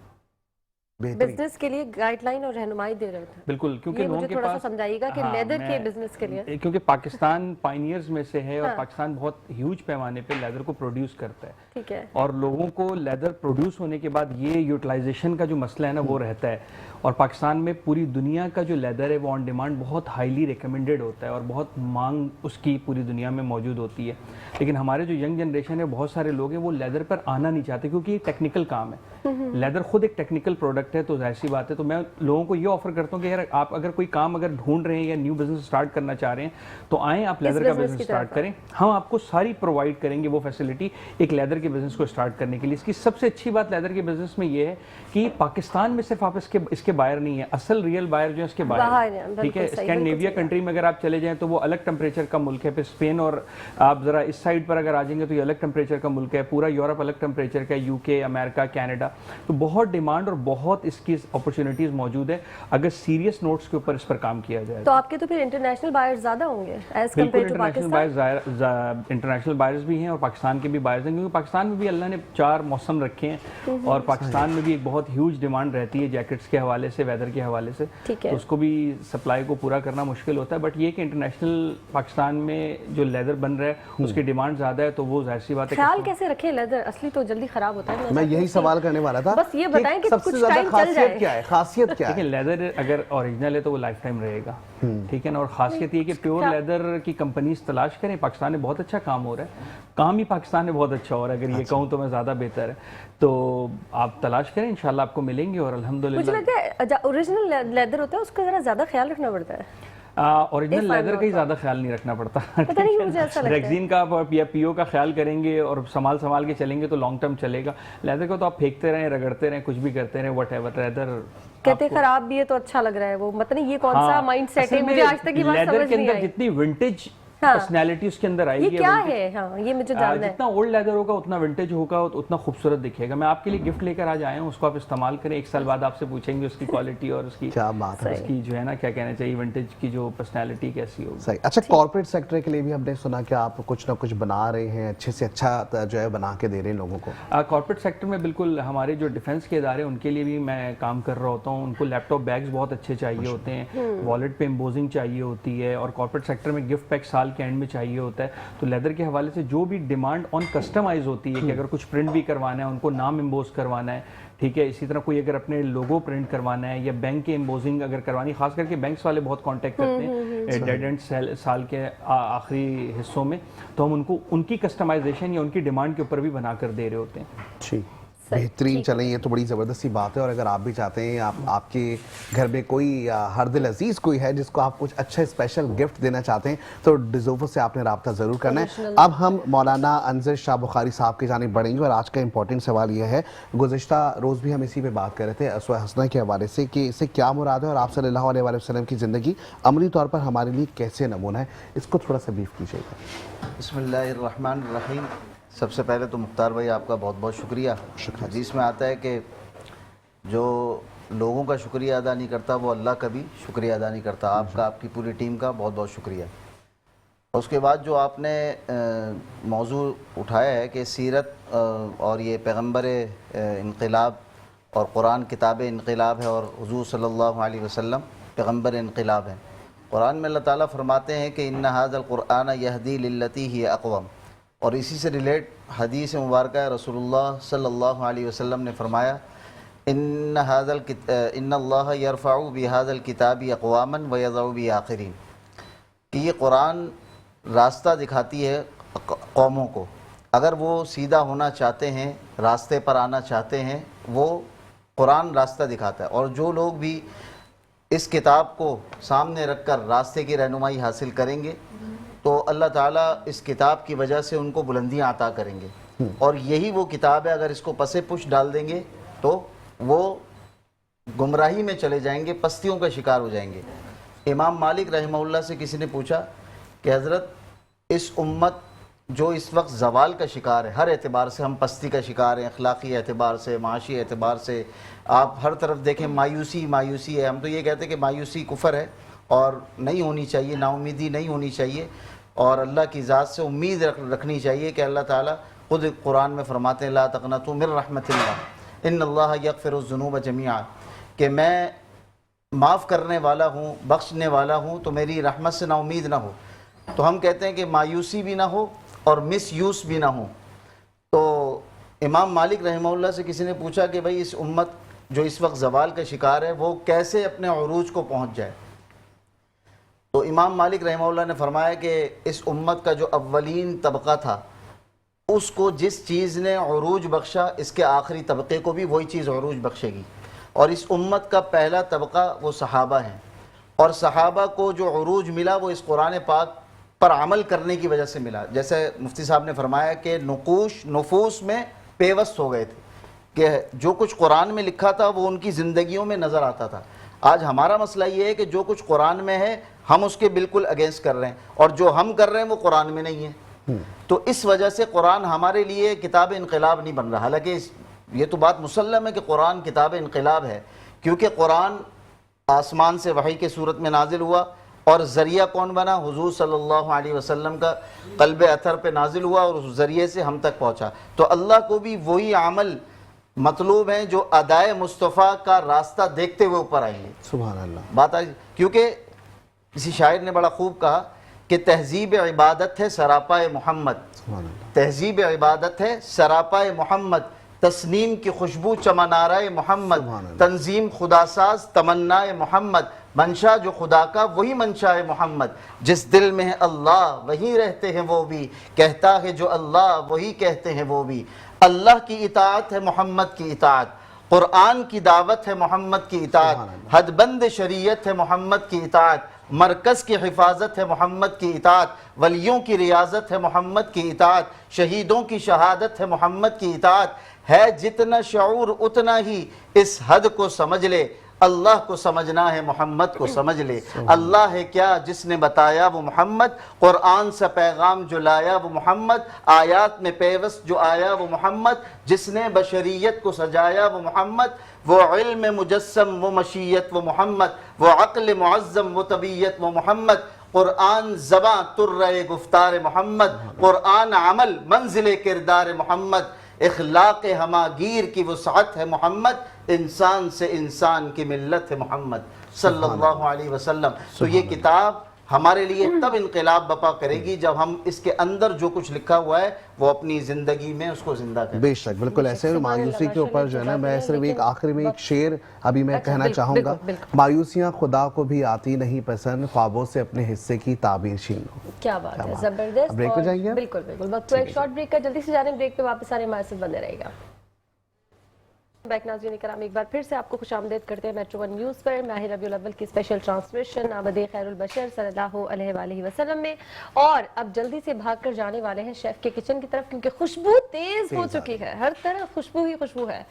بزنس کے لیے گائیڈ لائن اور رہنمائی دے رہے ہوتے ہیں. بالکل، کیونکہ لوگوں کے تھوڑا سا پاس سمجھائیے گا کہ لیدر کے بزنس کے لیے، کیونکہ پاکستان پائنیئرز میں سے ہے اور پاکستان بہت ہیوج پیمانے پہ لیدر کو پروڈیوس کرتا ہے. ٹھیک ہے. اور لوگوں کو لیدر پروڈیوس ہونے کے بعد یہ یوٹیلائزیشن کا جو مسئلہ ہے نا وہ رہتا ہے. اور پاکستان میں پوری دنیا کا جو لیدر ہے وہ آن ڈیمانڈ بہت ہائیلی ریکمینڈیڈ ہوتا ہے اور بہت مانگ اس کی پوری دنیا میں موجود ہوتی ہے. لیکن ہمارے جو ینگ جنریشن ہے بہت سارے لوگ ہیں وہ لیدر پر آنا نہیں چاہتے کیونکہ یہ ٹیکنیکل کام ہے. لیدر خود ایک ٹیکنیکل پروڈکٹ ہے، تو ظاہر سی بات ہے. تو میں لوگوں کو یہ آفر کرتا ہوں کہ یار آپ اگر کوئی کام اگر ڈھونڈ رہے ہیں یا نیو بزنس اسٹارٹ کرنا چاہ رہے ہیں تو آئیں آپ لیدر کا بزنس اسٹارٹ کریں. ہم آپ کو ساری پرووائڈ کریں گے وہ فیسلٹی ایک لیدر کے بزنس کو اسٹارٹ کرنے کے لیے. اس کی سب سے اچھی بات لیدر کے بزنس میں یہ ہے کہ پاکستان میں صرف آپ اس کے بائر نہیں ہیں، اصل ریئل بائر جو ہے اس کے بائر ہیں. ٹھیک ہے. اسکینڈینیویا کنٹری میں اگر آپ چلے جائیں تو وہ الگ ٹمپریچر کا ملک ہے. پھر اسپین اور آپ ذرا اس سائڈ پر اگر آ جائیں گے تو یہ الگ ٹمپریچر کا ملک ہے. پورا یورپ الگ ٹمپریچر کا ہے، یو کے، امریکہ، کینیڈا. تو بہت ڈیمانڈ اور بہت اس کی اپرچونیٹیز موجود ہے اگر سیریس نوٹس کے اوپر اس پر کام کیا جائے. تو آپ کے تو پھر انٹرنیشنل بائرز زیادہ ہوں گے as compared to Pakistan. International buyers بھی ہیں اور پاکستان کے بھی بائرز ہیں کیونکہ پاکستان میں بھی اللہ نے 4 موسم رکھے ہیں اور پاکستان میں بھی ایک بہت ہیوج ڈیمانڈ رہتی ہے جیکٹس کے حوالے سے، ویدر کے حوالے سے. تو اس کو بھی سپلائی کو پورا کرنا مشکل ہوتا ہے. بٹ یہ کہ انٹرنیشنل پاکستان میں جو لیدر بن رہا ہے اس کی ڈیمانڈ زیادہ ہے تو وہ ظاہر سی بات ہے. خیال کیسے رکھیں لیدر؟ اصلی تو جلدی خراب ہوتا ہے. میں یہی سوال کرنے والا تھا، بس یہ بتائیں کہ کچھ ٹائم چل جائے. کیا ہے خاصیت کیا ہے؟ دیکھیں لیدر اگر اوریجنل ہے تو وہ لائف ٹائم رہے گا. ٹھیک ہے نا. اور خاصیت یہ کہ پیور لیدر کی کمپنیز تلاش کریں. پاکستان میں بہت اچھا کام ہو رہا ہے، کام ہی پاکستان میں بہت اچھا ہو رہا ہے. اگر یہ کہوں تو میں زیادہ بہتر ہے. تو آپ تلاش کریں، انشاءاللہ آپ کو ملیں گے. اور الحمدللہ مجھے لگتا ہے اوریجنل لیدر ہوتا ہے اس کا ذرا زیادہ خیال رکھنا پڑتا ہے. اوریجنل لیدر کا ہی زیادہ خیال نہیں رکھنا پڑتا. پتہ نہیں مجھے ایسا لگتا ہے ریگزین کا یا پی او کا خیال کریں گے اور سنبھال کے چلیں گے تو لانگ ٹرم چلے گا. لیدر کو تو آپ پھینکتے رہیں، رگڑتے رہیں، کچھ بھی کرتے رہیں، وٹ ایور. لیدر کہتے خراب بھی ہے تو اچھا لگ رہا ہے. وہ مطلب یہ کون سا مائنڈ سیٹ ہے؟ مجھے آج تک یہ بات سمجھ نہیں آئی. جتنی ونٹیج پرسنالٹی اس کے اندر آئے گی. یہ کیا ہے؟ ہاں یہ مجھے جاننا ہے. جتنا اولڈ لیدر ہوگا اتنا ونٹیج ہوگا اتنا خوبصورت دکھے گا. میں آپ کے لیے گفٹ لے کر آج آیا ہوں، اس کو آپ استعمال کریں. 1 سال بعد آپ سے پوچھیں گے اس کی کوالٹی اور اس کی کیا بات ہے، اس کی جو ہے نا کیا کہنا چاہیے ونٹیج کی جو پرسنالٹی کیسی ہوگی. صحیح. اچھا کارپوریٹ سیکٹر کے لیے بھی ہم نے سنا کہ آپ کچھ نہ کچھ بنا رہے ہیں، اچھے سے اچھا جو ہے بنا کے دے رہے ہیں لوگوں کو. کارپوریٹ سیکٹر میں بالکل ہمارے جو ڈیفنس کے ادارے ان کے لیے بھی میں کام کر رہا ہوتا ہوں. ان کو لیپ ٹاپ بیگز بہت اچھے چاہیے ہوتے ہیں، والیٹ پہ امبوزنگ چاہیے ہوتی ہے. اور کارپوریٹ سیکٹر میں گفٹ پیک سال کے اینڈ میں چاہیے ہوتا ہے. تو لیدر کے حوالے سے جو بھی ڈیمانڈ آن کسٹمائز ہوتی ہے کہ اگر کچھ پرنٹ بھی کروانا ہے، ان کو نام امبوز کروانا ہے. ٹھیک ہے. اسی طرح کوئی اگر اپنے لوگو پرنٹ کروانا ہے یا بینک کے امبوزنگ اگر کروانی، خاص کر کے بینکس والے بہت کانٹیکٹ کرتے ہیں ڈیڈ اینڈ سال کے آخری حصوں میں، تو ہم ان کو ان کی کسٹمائزیشن یا ان کی ڈیمانڈ کے اوپر بھی بنا کر دے رہے ہوتے ہیں. جی بہترین. چلیں یہ تو بڑی زبردستی بات ہے. اور اگر آپ بھی چاہتے ہیں آپ کے گھر میں کوئی ہر دل عزیز کوئی ہے جس کو آپ کچھ اچھا اسپیشل گفٹ دینا چاہتے ہیں تو ڈیزوفو سے آپ نے رابطہ ضرور کرنا ہے. اب ہم مولانا انظر شاہ بخاری صاحب کی جانب بڑھیں گے اور آج کا امپورٹنٹ سوال یہ ہے، گزشتہ روز بھی ہم اسی پہ بات کر رہے تھے اسوہ حسنہ کے حوالے سے کہ اسے کیا مراد ہے اور آپ صلی اللہ علیہ وسلم کی زندگی عملی طور پر ہمارے لیے کیسے نمونہ ہے. اس کو تھوڑا سا بریف کیجیے گا. بسم اللہ الرحمن الرحیم. سب سے پہلے تو مختار بھائی آپ کا بہت بہت شکریہ. حدیث میں آتا ہے کہ جو لوگوں کا شکریہ ادا نہیں کرتا وہ اللہ کا بھی شکریہ ادا نہیں کرتا. آپ کا، آپ کی پوری ٹیم کا بہت بہت شکریہ. اس کے بعد جو آپ نے موضوع اٹھایا ہے کہ سیرت اور یہ پیغمبر انقلاب اور قرآن کتاب انقلاب ہے اور حضور صلی اللہ علیہ وسلم پیغمبر انقلاب ہیں. قرآن میں اللہ تعالیٰ فرماتے ہیں کہ ان ھذا القرآن یہدی للتی ہی اقوم. اور اسی سے ریلیٹ حدیث مبارکہ رسول اللہ صلی اللہ علیہ وسلم نے فرمایا ان اللہ یرفع بہذا الکتاب اقواما ویضع بہ آخرین، کہ یہ قرآن راستہ دکھاتی ہے قوموں کو. اگر وہ سیدھا ہونا چاہتے ہیں، راستے پر آنا چاہتے ہیں، وہ قرآن راستہ دکھاتا ہے. اور جو لوگ بھی اس کتاب کو سامنے رکھ کر راستے کی رہنمائی حاصل کریں گے تو اللہ تعالیٰ اس کتاب کی وجہ سے ان کو بلندیاں عطا کریں گے. اور یہی وہ کتاب ہے، اگر اس کو پس پش ڈال دیں گے تو وہ گمراہی میں چلے جائیں گے، پستیوں کا شکار ہو جائیں گے. امام مالک رحمہ اللہ سے کسی نے پوچھا کہ حضرت اس امت جو اس وقت زوال کا شکار ہے، ہر اعتبار سے ہم پستی کا شکار ہیں، اخلاقی اعتبار سے، معاشی اعتبار سے، آپ ہر طرف دیکھیں مایوسی ہے. ہم تو یہ کہتے ہیں کہ مایوسی کفر ہے اور نہیں ہونی چاہیے، نا امیدی نہیں ہونی چاہیے، اور اللہ کی ذات سے امید رکھنی چاہیے کہ اللہ تعالیٰ خود قرآن میں فرماتے ہیں لا تقنطوا من رحمت اللہ ان اللہ یغفر الذنوب جميعا، کہ میں معاف کرنے والا ہوں، بخشنے والا ہوں، تو میری رحمت سے نا امید نہ ہو. تو ہم کہتے ہیں کہ مایوسی بھی نہ ہو اور مس یوز بھی نہ ہو. تو امام مالک رحمہ اللہ سے کسی نے پوچھا کہ بھائی اس امت جو اس وقت زوال کا شکار ہے وہ کیسے اپنے عروج کو پہنچ جائے؟ تو امام مالک رحمہ اللہ نے فرمایا کہ اس امت کا جو اولین طبقہ تھا اس کو جس چیز نے عروج بخشا، اس کے آخری طبقے کو بھی وہی چیز عروج بخشے گی. اور اس امت کا پہلا طبقہ وہ صحابہ ہیں، اور صحابہ کو جو عروج ملا وہ اس قرآن پاک پر عمل کرنے کی وجہ سے ملا. جیسے مفتی صاحب نے فرمایا کہ نفوس میں پیوست ہو گئے تھے کہ جو کچھ قرآن میں لکھا تھا وہ ان کی زندگیوں میں نظر آتا تھا. آج ہمارا مسئلہ یہ ہے کہ جو کچھ قرآن میں ہے ہم اس کے بالکل اگینسٹ کر رہے ہیں، اور جو ہم کر رہے ہیں وہ قرآن میں نہیں ہے. تو اس وجہ سے قرآن ہمارے لیے کتاب انقلاب نہیں بن رہا. حالانکہ یہ تو بات مسلم ہے کہ قرآن کتاب انقلاب ہے، کیونکہ قرآن آسمان سے وحی کے صورت میں نازل ہوا، اور ذریعہ کون بنا؟ حضور صلی اللہ علیہ وسلم کا قلب اطہر پہ نازل ہوا اور اس ذریعے سے ہم تک پہنچا. تو اللہ کو بھی وہی عمل مطلوب ہیں جو ادائے مصطفیٰ کا راستہ دیکھتے ہوئے اوپر آئیں گے. سبحان اللہ. بات آئی، کیونکہ کسی شاعر نے بڑا خوب کہا کہ تہذیب عبادت ہے سراپا محمد، سبحان اللہ. تہذیب عبادت ہے سراپا محمد، تسنیم کی خوشبو چمنارہ محمد، سبحان اللہ. تنظیم خدا ساز تمنا محمد، منشا جو خدا کا وہی منشا ہے محمد، جس دل میں ہے اللہ وہی رہتے ہیں وہ بھی، کہتا ہے جو اللہ وہی کہتے ہیں وہ بھی. اللہ کی اطاعت ہے محمد کی اطاعت، قرآن کی دعوت ہے محمد کی اطاعت، حد بند شریعت ہے محمد کی اطاعت، مرکز کی حفاظت ہے محمد کی اطاعت، ولیوں کی ریاضت ہے محمد کی اطاعت، شہیدوں کی شہادت ہے محمد کی اطاعت. ہے جتنا شعور اتنا ہی اس حد کو سمجھ لے، اللہ کو سمجھنا ہے محمد کو سمجھ لے. اللہ ہے کیا جس نے بتایا وہ محمد، قرآن سے پیغام جو لایا وہ محمد، آیات میں پیوست جو آیا وہ محمد، جس نے بشریت کو سجایا وہ محمد، وہ علم مجسم وہ مشیت وہ محمد، وہ عقل معظم وہ طبیعت وہ محمد. قرآن زباں ترے گفتار محمد، قرآن عمل منزل کردار محمد، اخلاق ہماگیر کی وسعت ہے محمد، انسان سے انسان کی ملت ہے محمد صلی اللہ علیہ وسلم. تو یہ کتاب ہمارے لیے تب انقلاب بپا کرے گی جب ہم اس کے اندر جو کچھ لکھا ہوا ہے وہ اپنی زندگی میں اس کو زندہ کریں. بے شک بالکل ایسے. مایوسی کے اوپر جو ہے نا میں صرف ایک آخری میں ایک شعر ابھی میں کہنا چاہوں گا. مایوسیاں خدا کو بھی آتی نہیں پسند، خوابوں سے اپنے حصے کی تعبیر چھین لو. کیا بات ہے، زبردست. بریک پہ جائیں گے؟ بالکل بالکل. وقت تو ایک شارٹ بریک کا، جلدی سے جانے بریک پہ واپس آنے ہمارے ساتھ بنے رہے گا. بیک ناظرین کرام، ایک بار پھر سے آپ کو خوش آمدید کرتے ہیں میٹرو ون نیوز پر ماہ ربیع الاول کی اسپیشل ٹرانسمیشن آمد خیر البشر صلی اللہ علیہ وآلہ وسلم میں. اور اب جلدی سے بھاگ کر جانے والے ہیں شیف کے کچن کی طرف، کیونکہ خوشبو تیز ہو چکی ہے، ہر طرف خوشبو ہی خوشبو ہے.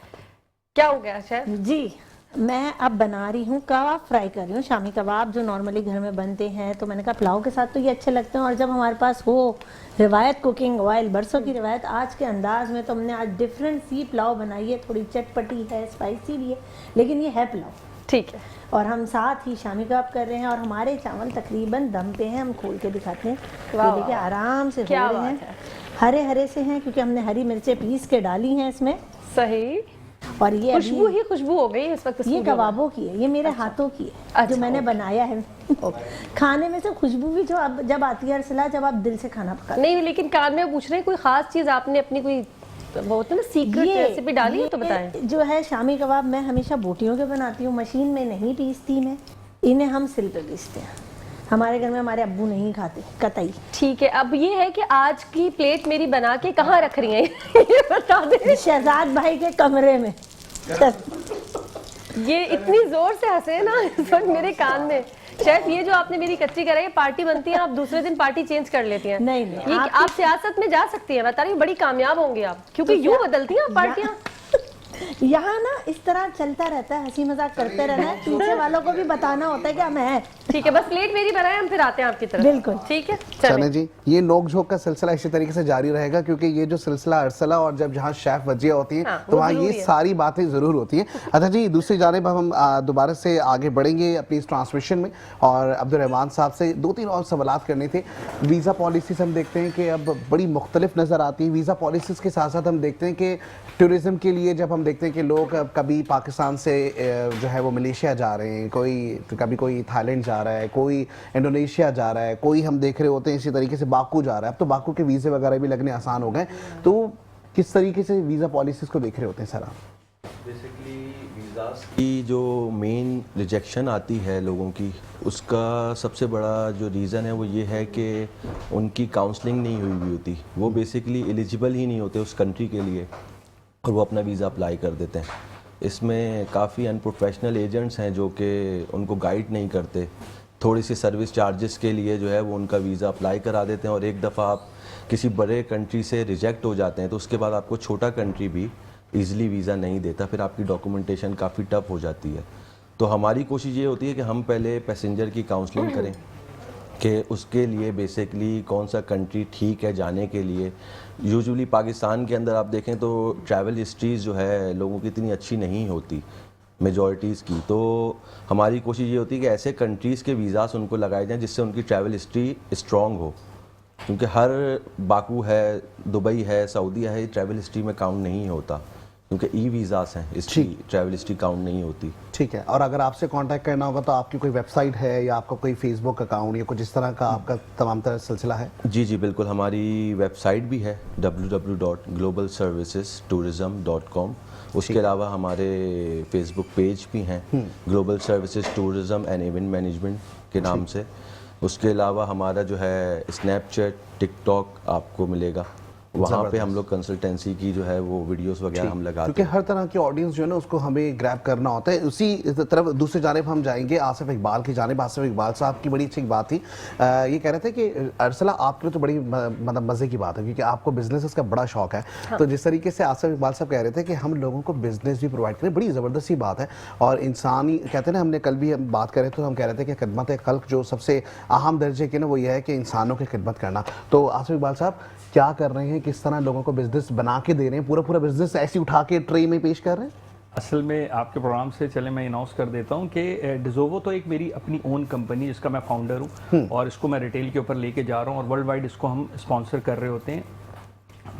کیا ہو گیا شیف؟ جی میں اب بنا رہی ہوں کباب، فرائی کر رہی ہوں شامی کباب جو نارملی گھر میں بنتے ہیں. تو میں نے کہا پلاؤ کے ساتھ تو یہ اچھے لگتے ہیں، اور جب ہمارے پاس ہو روایت کوکنگ آئل، برسوں کی روایت آج کے انداز میں، تو ہم نے آج ڈفرینٹ سی پلاؤ بنائی ہے. تھوڑی چٹپٹی ہے، اسپائسی بھی ہے، لیکن یہ ہے پلاؤ. ٹھیک ہے. اور ہم ساتھ ہی شامی کباب کر رہے ہیں، اور ہمارے چاول تقریباً دم پہ ہیں. ہم کھول کے دکھاتے ہیں. یہ دیکھیں آرام سے ہو رہے ہیں، ہرے ہرے سے ہیں کیونکہ ہم نے ہری مرچیں پیس کے ڈالی ہیں اس میں. صحیح. اور یہ خوشبو ہی خوشبو ہو گئی اس وقت. یہ کبابوں کی ہے، یہ میرے ہاتھوں کی ہے جو میں نے بنایا ہے. کھانے میں سے خوشبو بھی جو اب جب آتی ہے ارسلہ، جب آپ دل سے کھانا پکاتے نہیں. لیکن کان میں پوچھ رہے ہیں کوئی خاص چیز آپ نے اپنی کوئی وہ ہوتا ہے نا سیکرٹ ریسیپی ڈالی ہے تو بتائیں. جو ہے شامی کباب میں ہمیشہ بوٹیوں کے بناتی ہوں، مشین میں نہیں پیستی میں، انہیں ہم سل پہ پیستے ہیں. ہمارے گھر میں ہمارے ابو نہیں کھاتے قطعی. ٹھیک ہے. اب یہ ہے کہ آج کی پلیٹ میری بنا کے کہاں رکھ رہی ہیں یہ بتا دیں. شہزاد بھائی کے کمرے میں. یہ اتنی زور سے ہنسے نا اس وقت میرے کان میں. شیف یہ جو آپ نے میری کچی کرائی ہے، پارٹی بنتی ہے آپ دوسرے دن پارٹی چینج کر لیتی ہیں. نہیں یہ آپ سیاست میں جا سکتی ہیں، بتا رہی ہوں بڑی کامیاب ہوں گی آپ، کیونکہ یوں بدلتی ہیں آپ پارٹیاں. यहाँ ना इस तरह चलता रहता है, हंसी मजाक करते रहना है, पीछे वालों को भी बताना होता है कि हम हैं। ठीक है, बस प्लेट मेरी बनाए, हम फिर आते हैं आपकी तरफ। बिल्कुल। ठीक है, चले जी, ये नोक झोंक का सिलसिला इसी तरीके से जारी रहेगा, क्योंकि ये जो सिलसिला अरसला और जब जहाँ शेफ वजिया होती है तो वहाँ ये सारी बातें जरूर होती हैं। अच्छा जी, दूसरी जानिब हम दोबारा से आगे बढ़ेंगे अपनी इस ट्रांसमिशन में, और अब्दुल रहमान साहब से 2-3 और सवालात करने थे। वीज़ा पॉलिसीज हम देखते हैं कि अब बड़ी मुख्तलिफ नज़र आती है। वीज़ा पॉलिसीज के साथ साथ हम देखते हैं कि टूरिज़्म के लिए जब हम देखते हैं कि लोग कभी पाकिस्तान से जो है वो मलेशिया जा रहे हैं, कभी कोई थाईलैंड जा रहा है, कोई इंडोनेशिया जा रहा है, कोई हम देख रहे होते हैं इसी तरीके से बाकू जा रहा है। अब तो बाकू के वीज़े वगैरह भी लगने आसान हो गए। तो किस तरीके से वीज़ा पॉलिसीज को देख रहे होते हैं सर आप? बेसिकली वीज़ास की जो मेन रिजेक्शन आती है लोगों की, उसका सबसे बड़ा जो रीज़न है वो ये है कि उनकी काउंसलिंग नहीं हुई होती। वो बेसिकली एलिजिबल ही नहीं होते उस कंट्री के लिए और वो अपना वीज़ा अप्लाई कर देते हैं। इसमें काफ़ी अनप्रोफेशनल एजेंट्स हैं जो कि उनको गाइड नहीं करते। थोड़ी सी सर्विस चार्जेस के लिए जो है वो उनका वीज़ा अप्लाई करा देते हैं, और एक दफ़ा आप किसी बड़े कंट्री से रिजेक्ट हो जाते हैं तो उसके बाद आपको छोटा कंट्री भी ईज़िली वीज़ा नहीं देता, फिर आपकी डॉक्यूमेंटेशन काफ़ी टफ हो जाती है। तो हमारी कोशिश ये होती है कि हम पहले पैसेंजर की काउंसलिंग करें कि उसके लिए बेसिकली कौन सा कंट्री ठीक है जाने के लिए। यूजुअली पाकिस्तान के अंदर आप देखें तो ट्रैवल हिस्ट्रीज़ जो है लोगों की इतनी अच्छी नहीं होती मेजॉरिटीज़ की। तो हमारी कोशिश ये होती है कि ऐसे कंट्रीज़ के वीज़ास उनको लगाए जाएं जिससे उनकी ट्रैवल हिस्ट्री स्ट्रॉन्ग हो, क्योंकि हर बाकू है, दुबई है, सऊदी है, ट्रैवल हिस्ट्री में काउंट नहीं होता, क्योंकि ई वीज़ास हैं, इसकी ट्रैवल हिस्ट्री काउंट नहीं होती। ठीक है। और अगर आपसे कांटेक्ट करना होगा तो आपकी कोई वेबसाइट है या आपका कोई फेसबुक अकाउंट या कुछ इस तरह का आपका तमाम तरह सिलसिला है? जी जी बिल्कुल, हमारी वेबसाइट भी है www.globalservicestourism.com। उसके अलावा हमारे फेसबुक पेज भी हैं global services tourism and event management के नाम से। उसके अलावा हमारा जो है स्नैपचैट, टिकटॉक आपको मिलेगा, वहाँ पे हम लोग कंसल्टेंसी की जो है वो वीडियोस वगैरह हम लगाते हैं, क्योंकि हर तरह की ऑडियंस जो है ना उसको हमें ग्रैब करना होता है। उसी तरफ दूसरी जानिब हम जाएंगे आसिफ इकबाल की जानिब। आसिफ इकबाल साहब की बड़ी अच्छी बात थी, ये कह रहे थे कि अरसला आपके लिए तो बड़ी मतलब मज़े की बात है क्योंकि आपको बिजनेस का बड़ा शौक है। तो जिस तरीके से आसिफ इकबाल साहब कह रहे थे कि हम लोगों को बिजनेस भी प्रोवाइड करें, बड़ी ज़बरदस्त सी बात है। और इंसानी कहते हैं ना, हमने कल भी हम बात करें तो हम कह रहे थे कि खिदमत खल्क जो सबसे अहम दर्जे की ना वो ये है कि इंसानों की खिदमत करना। तो आसिफ इकबाल साहब क्या कर रहे हैं, किस तरह लोगों को बिजनेस बना के दे रहे हैं, पूरा बिजनेस ऐसे उठा के ट्रे में पेश कर रहे हैं? असल में आपके प्रोग्राम से चले मैं अनाउंस कर देता हूँ कि डिज़ोवो तो एक मेरी अपनी ओन कंपनी जिसका मैं फाउंडर हूँ और इसको मैं रिटेल के ऊपर लेके जा रहा हूँ और वर्ल्ड वाइड इसको हम स्पॉन्सर कर रहे होते हैं,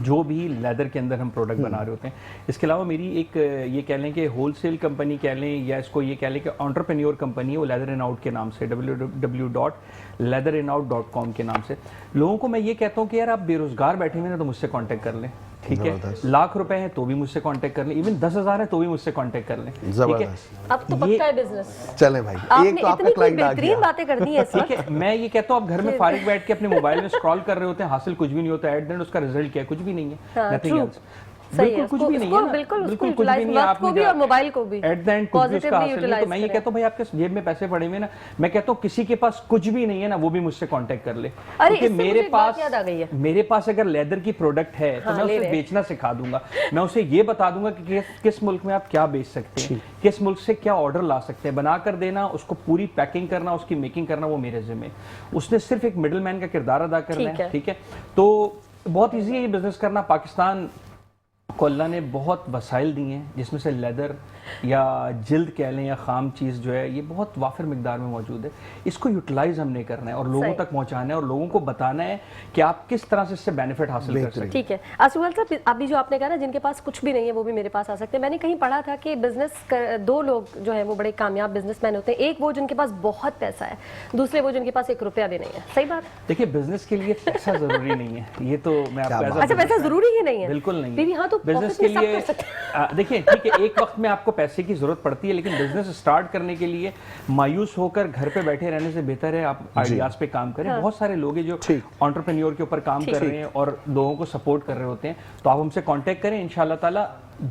जो भी लेदर के अंदर हम प्रोडक्ट बना रहे होते हैं। इसके अलावा मेरी एक ये कह लें कि होलसेल कंपनी कह लें या इसको ये कह लें कि एंटरप्रेन्योर कंपनी है, वो लेदर इन आउट के नाम से www.leatherinOut.com के नाम से। लोगों को मैं ये कहता हूँ कि यार आप बेरोजगार बैठे हुए ना तो मुझसे कांटेक्ट कर लें, ठीक है। लाख रुपए हैं तो भी मुझसे कांटेक्ट कर लें, इवन 10,000 है तो भी मुझसे कांटेक्ट कर लें, ठीक है। अब तो पक्का है बिजनेस। चले भाई, एक तो आपका क्लाइंट आ गया, बातें कर दी है, ठीक है। मैं ये कहता हूँ आप घर में फारिग बैठ के अपने मोबाइल में स्क्रॉल कर रहे होते हैं, हासिल कुछ भी नहीं होता, एट द एंड उसका रिजल्ट क्या है, कुछ भी नहीं है, नथिंग एल्स। बिल्कुल कुछ भी नहीं है, बिल्कुल कुछ भी नहीं है, आपको भी और मोबाइल को भी एट द एंड कुछ भी उसका हासिल नहीं। तो मैं ये कहता हूँ भाई आपके जेब में पैसे पड़े हुए ना, मैं कहता हूँ किसी के पास कुछ भी नहीं है ना वो भी मुझसे कांटेक्ट कर ले, क्योंकि मेरे पास अगर लेदर की प्रोडक्ट है तो मैं उसे बेचना सिखा दूंगा, मैं उसे ये बता दूंगा कि किस मुल्क में आप क्या बेच सकते हैं, किस मुल्क से क्या ऑर्डर ला सकते हैं, बना कर देना, उसको पूरी पैकिंग करना, उसकी मेकिंग करना वो मेरे जिम्मे, उसने सिर्फ एक मिडिल मैन का किरदार अदा करना है, ठीक है। तो बहुत ईजी है ये बिजनेस करना। पाकिस्तान को अल्लाह ने बहुत वसाइल दिए हैं जिसमें से लेदर या जिल्द कह लें या खाम चीज़ जो है ये बहुत वाफिर मिकदार में मौजूद है। इसको यूटिलाइज हमने करना है और लोगों तक पहुंचाना है और लोगों को बताना है कि आप किस तरह से इससे बेनिफिट हासिल कर सकते हैं। ठीक है आसिफ साहब, अभी जो आपने कहा ना जिनके पास कुछ भी नहीं है वो भी मेरे पास आ सकते हैं, मैंने कहीं पढ़ा था कि बिजनेस दो लोग जो है वो बड़े कामयाब बिजनेसमैन होते हैं, एक वो जिनके पास बहुत पैसा है, दूसरे वो जिनके पास एक रुपया भी नहीं है। सही बात? देखिए बिजनेस के लिए पैसा जरूरी नहीं है, ये तो मैं आपको अच्छा पैसा जरूरी ही नहीं है? बिल्कुल नहीं है। हाँ, तो बिजनेस के लिए देखिए ठीक है एक वक्त में आपको पैसे की जरूरत पड़ती है, लेकिन बिजनेस स्टार्ट करने के लिए मायूस होकर घर पे बैठे रहने से बेहतर है आप आइडियाज पे काम करें। बहुत सारे लोग हैं जो एंटरप्रेन्योर के ऊपर काम कर रहे हैं और लोगों को सपोर्ट कर रहे होते हैं, तो आप हमसे कांटेक्ट करें, इंशाल्लाह ताला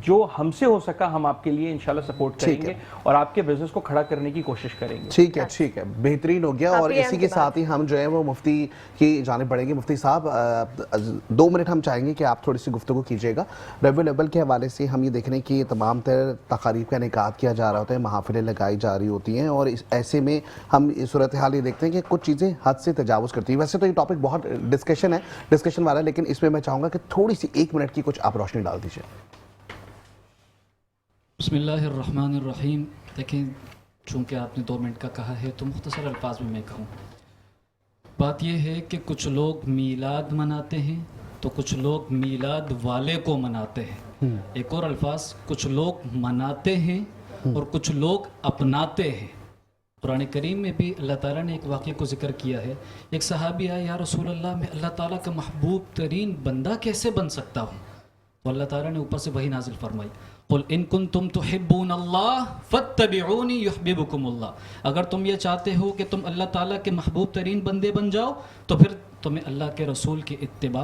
जो हमसे हो सका हम आपके लिए इंशाल्लाह सपोर्ट करेंगे और आपके बिजनेस को खड़ा करने की कोशिश करेंगे। ठीक है, बेहतरीन हो गया। और इसी के साथ ही हम जो है वो मुफ्ती की जानिब बढ़ेंगे। मुफ्ती साहब 2 मिनट हम चाहेंगे कि आप थोड़ी सी गुफ्तगू कीजिएगा। रबीउल अव्वल के हवाले से हम ये देख रहे हैं कि तमाम तर तकारीब का इनेकाद किया जा रहा होता है, महाफिलें लगाई जा रही होती हैं और ऐसे में हम इस सूरत हाल ये देखते हैं कि कुछ चीज़ें हद से तजावुज़ करती हैं। वैसे तो ये टॉपिक बहुत डिस्कशन वाला है, लेकिन इसमें मैं चाहूँगा कि थोड़ी सी 1 मिनट की कुछ आप रोशनी डाल दीजिए। बिस्मिल्लाहिर्रहमानिर्रहीम। देखिए, चूँकि आपने 2 मिनट का कहा है तो मुख्तसर अल्फाज में मैं कहूँ। बात यह है कि कुछ लोग मीलाद मनाते हैं तो कुछ लोग मीलाद वाले को मनाते हैं। एक और अल्फाज, कुछ लोग मनाते हैं और कुछ लोग अपनाते हैं। कुरान करीम में भी अल्लाह ताला ने एक वाक़े को ज़िक्र किया है। एक सहाबी आया, या रसूल अल्लाह, मैं अल्लाह ताला का महबूब तरीन बंदा कैसे बन सकता हूँ? तो अल्लाह ताला ने ऊपर से वही नाजिल फरमाई, कुल इन कुंतुम तुहिब्बूनल्लाह फत्तबिऊनी युहब्बिबुकुमुल्लाह। अगर तुम ये चाहते हो कि तुम अल्लाह ताला के महबूब तरीन बंदे बन जाओ तो फिर तुम्हें अल्लाह के रसूल की इत्तिबा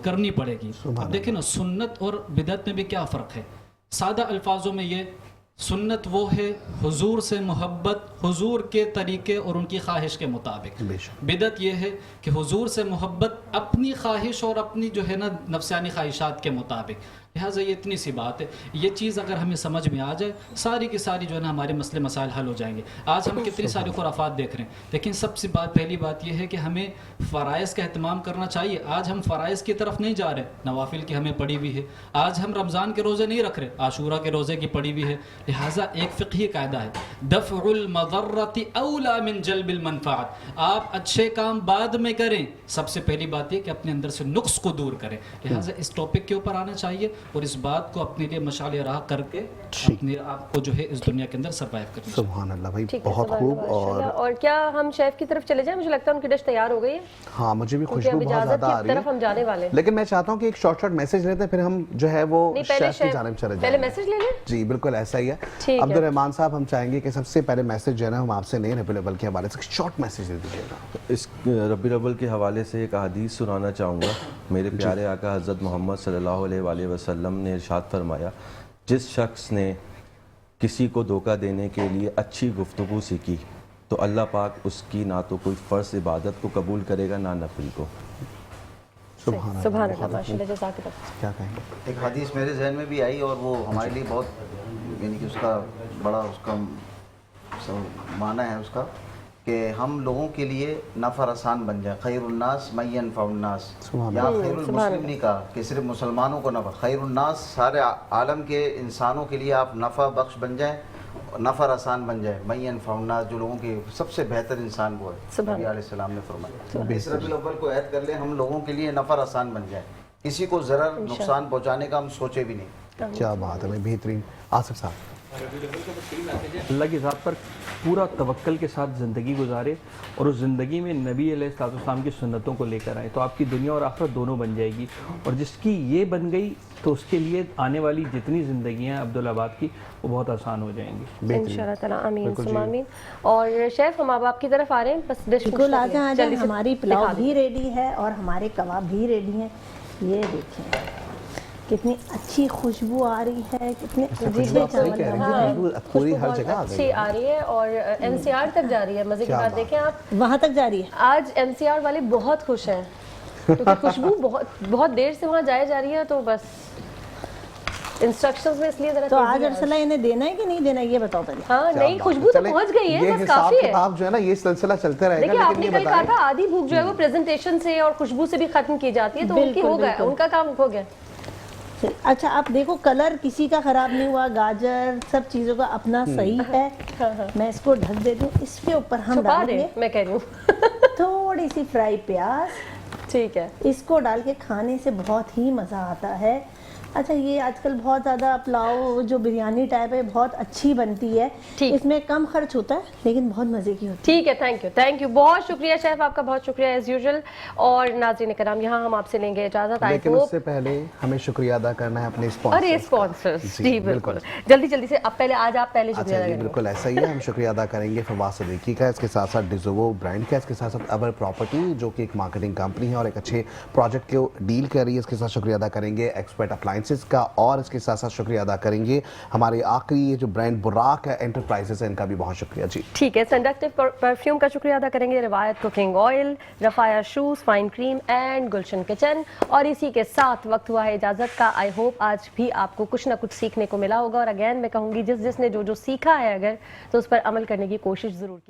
करनी पड़ेगी। अब देखें ना, सुन्नत और बिदअत में भी क्या फ़र्क है। सादा अल्फाजों में ये सुन्नत वो है हुजूर से मोहब्बत, हुजूर के तरीके और उनकी ख्वाहिश के मुताबिक। बिदअत ये है कि हुजूर से मोहब्बत अपनी ख्वाहिश और अपनी जो है ना नफ्सानी ख्वाहिशात के मुताबिक। लिहाजा ये इतनी सी बात है, ये चीज़ अगर हमें समझ में आ जाए सारी की सारी जो है ना हमारे मसले मसाइल हल हो जाएंगे। आज हम कितनी सारी खुराफात देख रहे हैं, लेकिन सबसे पहली बात यह है कि हमें फ़राइज़ का एहतमाम करना चाहिए। आज हम फ़राइज़ की तरफ नहीं जा रहे, नवाफिल की हमें पड़ी हुई है। आज हम रमज़ान के रोज़े नहीं रख रहे, आशूरा के रोज़े की पड़ी हुई है। लिहाजा एक फ़िक़ही कायदा है, दफ़उल मज़र्रति औला मिन जल्बिल मनफ़अत। आप अच्छे काम बाद में करें, सबसे पहली बात यह कि अपने अंदर से नुक्स को दूर करें। लिहाजा इस टॉपिक के ऊपर आना चाहिए और इस बात को अपने लिए मशाल राह करके अपने आप को जो है इस दुनिया के अंदर सरवाइव करना चाहिए। सुभान अल्लाह भाई, बहुत खूब। और क्या हम शेफ की तरफ चले जाएं? मुझे लगता है उनकी डिश तैयार हो गई है। हाँ, मुझे भी खुशबू बहुत ज्यादा आ रही है। हम जाने वाले हैं, लेकिन मैं चाहता हूँ कि एक शॉर्ट मैसेज लेते हैं, फिर हम जो है वो शेफ की जानिब चले जाएं। पहले मैसेज ले लें। जी बिल्कुल ऐसा ही है। अब्दुल रहमान साहब, हम चाहेंगे कि सबसे पहले मैसेज जो है ना हम आपसे नहीं, रबीउल अव्वल के हवाले से शॉर्ट मैसेज दे दीजिएगा। इस रबीउल अव्वल के हवाले से एक हदीस सुनाना चाहूँगा। मेरे प्यारे आका हज़रत मोहम्मद सल्लल्लाहु अलैहि वसल्लम ने इरशाद फरमाया, जिस शख्स ने किसी को धोखा देने के लिए अच्छी गुफ्तगू सीखी तो अल्लाह पाक उसकी ना तो कोई फ़र्ज़ इबादत को कबूल करेगा ना नफिल को। सुभान अल्लाह, माशाअल्लाह, जज़ाकल्लाह। क्या कहेंगे? एक हदीस मेरे जहन में भी आई और वो हमारे लिए बहुत, यानी कि उसका बड़ा उसका माना है उसका कि हम लोगों के लिए नफ़ा आसान बन जाए। खैरुन्नास मय्यनफ़उन्नास, यहाँ खैरुल मुस्लिम नहीं कहा कि सिर्फ मुसलमानों को नफ़ा, खैरुन्नास सारे आलम के इंसानों के लिए आप नफ़ा बख्श बन जाए, नफ़ा आसान बन जाए। मय्यनफ़उन्नास, जो लोगों के सबसे बेहतर इंसान वो है, नबी अलैहिस्सलाम ने फरमाया। इस रबीउल अव्वल को ऐद कर ले, हम लोगों के लिए नफ़ा आसान बन जाए, किसी को ज़रर नुकसान पहुँचाने का हम सोचे भी नहीं। क्या बात है, बेहतरीन। आसिफ साहब, अल्लाह की ज़ात पर पूरा तवक्कल के साथ ज़िंदगी गुजारे और उस ज़िंदगी में नबी अलैहिस्सलाम की सुन्नतों को लेकर आए तो आपकी दुनिया और आखिरत दोनों बन जाएगी। और जिसकी ये बन गई तो उसके लिए आने वाली जितनी ज़िंदगियाँ अब्दुल आबाद की वो बहुत आसान हो जाएंगी इंशाअल्लाह ताला। आमीन सुम्मा आमीन। और शेफ़, हम अब आपकी तरफ आ रहे हैं, बस डिश बिल्कुल आ जाए। हमारी पुलाव भी रेडी है और हमारे कबाब भी रेडी हैं। ये देखें कितनी अच्छी खुशबू आ रही है, कितने पूरी हर जगह अच्छी आ रही है और MCR तक जा रही है। मजे की बात देखें आप, वहाँ तक जा रही है। आज MCR वाले बहुत खुश हैं क्योंकि खुशबू बहुत देर से वहाँ जाए जा रही है। तो बस इंस्ट्रक्शंस में इसलिए जरा तो आज अरसला इन्हें देना है कि नहीं देना है, ये बताओ पहले। हाँ, नहीं, खुशबू तो पहुँच गई है, बस काफी है। आप जो है ना ये सिलसिला चलते रहेगा। देखिए, आपने कल कहा था आधी भूख जो है वो प्रेजेंटेशन से और खुशबू से भी खत्म की जाती है, तो उनकी हो गया, उनका काम हो गया। अच्छा, आप देखो कलर किसी का खराब नहीं हुआ, गाजर सब चीज़ों का अपना सही है। मैं इसको ढक देती हूँ। इसके ऊपर हम डालेंगे, मैं कह रही हूँ, थोड़ी सी फ्राई प्याज। ठीक है, इसको डाल के खाने से बहुत ही मज़ा आता है। अच्छा, ये आजकल बहुत ज़्यादा पुलाव जो बिरयानी टाइप है बहुत अच्छी बनती है, इसमें कम खर्च होता है लेकिन बहुत मज़े की होती है। ठीक है, थैंक यू, बहुत शुक्रिया शेफ़, आपका बहुत शुक्रिया एज यूजुअल। और नाज़रीन कराम, यहाँ हम आपसे लेंगे इजाज़त। लेकिन उससे पहले हमें शुक्रिया अदा करना है अपने स्पॉन्सर्स। अरे स्पॉन्सर्स, जी बिल्कुल, जल्दी से। अब पहले आज आप पहले शुक्रिया अदा करेंगे। बिल्कुल ऐसा ही है, हम शुक्रिया अदा करेंगे फवाद सदीकी का, इसके साथ साथ डिज़ोवो ब्रांड का, इसके साथ साथ अवर प्रॉपर्टी जो कि एक मार्केटिंग कंपनी है और एक अच्छे प्रोजेक्ट को डील कर रही है, इसके साथ शुक्रिया अदा करेंगे एक्सपर्ट अप्लायंस अप्लायंसेस का, और इसके साथ साथ शुक्रिया अदा करेंगे हमारे आखिरी ये जो ब्रांड बुराक एंटरप्राइजेस है, इनका भी बहुत शुक्रिया जी। ठीक है, सेडक्टिव परफ्यूम का शुक्रिया अदा करेंगे Riwayat cooking oil, Rafaya shoes, fine cream and Gulshan kitchen. और इसी के साथ वक्त हुआ है इजाजत का। आई होप आज भी आपको कुछ ना कुछ सीखने को मिला होगा, और अगेन मैं कहूँगी जिसने जो सीखा है अगर तो उस पर अमल करने की कोशिश जरूर की।